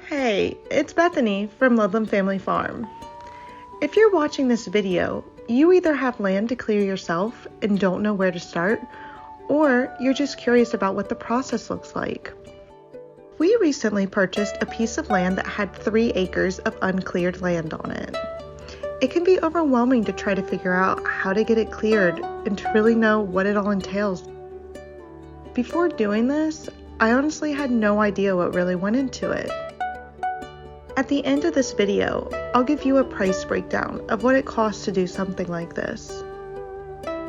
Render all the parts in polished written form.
Hey, it's Bethany from Ludlam Family Farm. If you're watching this video, you either have land to clear yourself and don't know where to start, or you're just curious about what the process looks like. We recently purchased a piece of land that had 3 acres of uncleared land on it. It can be overwhelming to try to figure out how to get it cleared and to really know what it all entails. Before doing this, I honestly had no idea what really went into it. At the end of this video, I'll give you a price breakdown of what it costs to do something like this.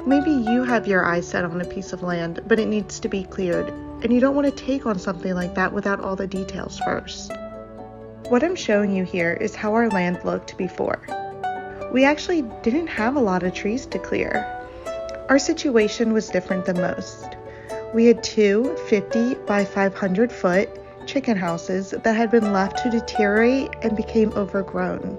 Maybe you have your eyes set on a piece of land, but it needs to be cleared, and you don't want to take on something like that without all the details first. What I'm showing you here is how our land looked before. We actually didn't have a lot of trees to clear. Our situation was different than most. We had 2 50 by 500 foot chicken houses that had been left to deteriorate and became overgrown.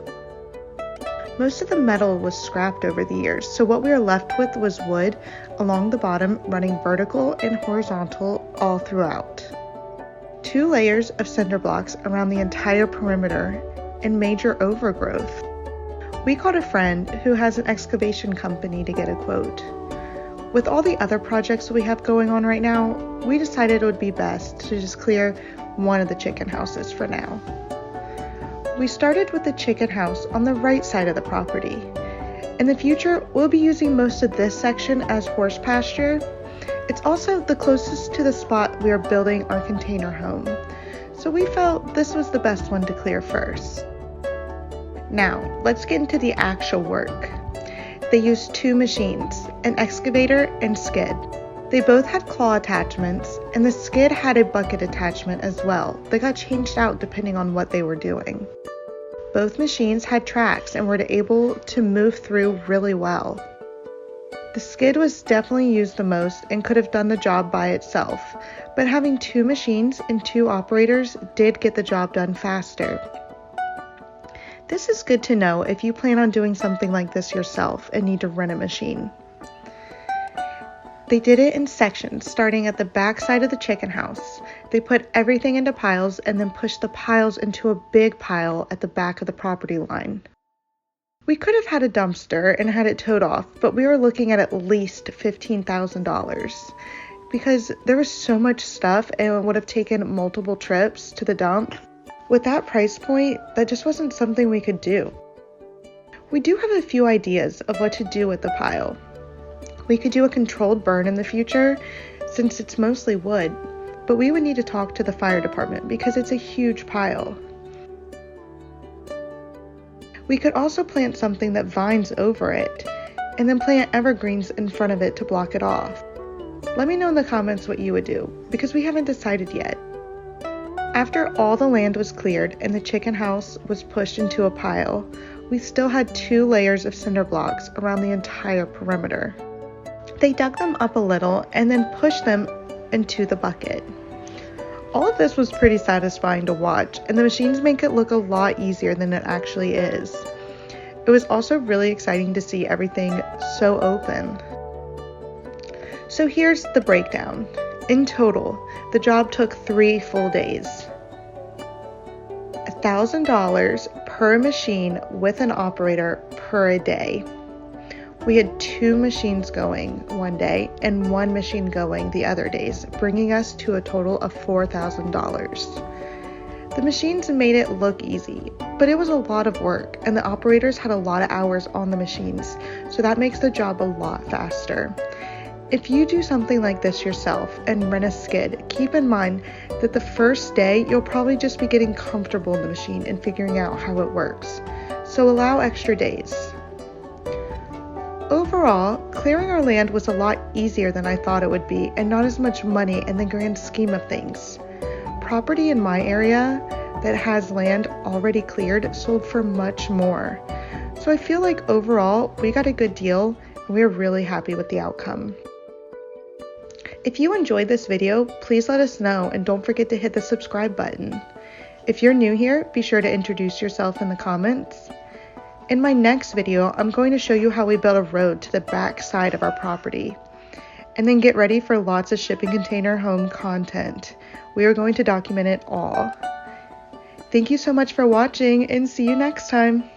Most of the metal was scrapped over the years, so what we were left with was wood along the bottom running vertical and horizontal all throughout. 2 layers of cinder blocks around the entire perimeter and major overgrowth. We called a friend who has an excavation company to get a quote. With all the other projects we have going on right now, we decided it would be best to just clear one of the chicken houses for now. We started with the chicken house on the right side of the property. In the future, we'll be using most of this section as horse pasture. It's also the closest to the spot we are building our container home, so we felt this was the best one to clear first. Now, let's get into the actual work. They used 2 machines, an excavator and skid. They both had claw attachments, and the skid had a bucket attachment as well that got changed out depending on what they were doing. Both machines had tracks and were able to move through really well. The skid was definitely used the most and could have done the job by itself, but having 2 machines and 2 operators did get the job done faster. This is good to know if you plan on doing something like this yourself and need to rent a machine. They did it in sections, starting at the back side of the chicken house. They put everything into piles and then pushed the piles into a big pile at the back of the property line. We could have had a dumpster and had it towed off, but we were looking at least $15,000 because there was so much stuff and it would have taken multiple trips to the dump. With that price point, that just wasn't something we could do. We do have a few ideas of what to do with the pile. We could do a controlled burn in the future since it's mostly wood, but we would need to talk to the fire department because it's a huge pile. We could also plant something that vines over it and then plant evergreens in front of it to block it off. Let me know in the comments what you would do because we haven't decided yet. After all the land was cleared and the chicken house was pushed into a pile, we still had 2 layers of cinder blocks around the entire perimeter. They dug them up a little and then pushed them into the bucket. All of this was pretty satisfying to watch, and the machines make it look a lot easier than it actually is. It was also really exciting to see everything so open. So here's the breakdown. In total, the job took 3 full days. $1,000 per machine with an operator per day. We had 2 machines going one day and 1 machine going the other days, bringing us to a total of $4,000. The machines made it look easy, but it was a lot of work, and the operators had a lot of hours on the machines, so that makes the job a lot faster. If you do something like this yourself and rent a skid, keep in mind that the first day you'll probably just be getting comfortable in the machine and figuring out how it works, so allow extra days. Overall, clearing our land was a lot easier than I thought it would be and not as much money in the grand scheme of things. Property in my area that has land already cleared sold for much more. So I feel like overall we got a good deal and we're really happy with the outcome. If you enjoyed this video, please let us know and don't forget to hit the subscribe button. If you're new here, be sure to introduce yourself in the comments. In my next video, I'm going to show you how we built a road to the back side of our property. And then get ready for lots of shipping container home content. We are going to document it all. Thank you so much for watching and see you next time.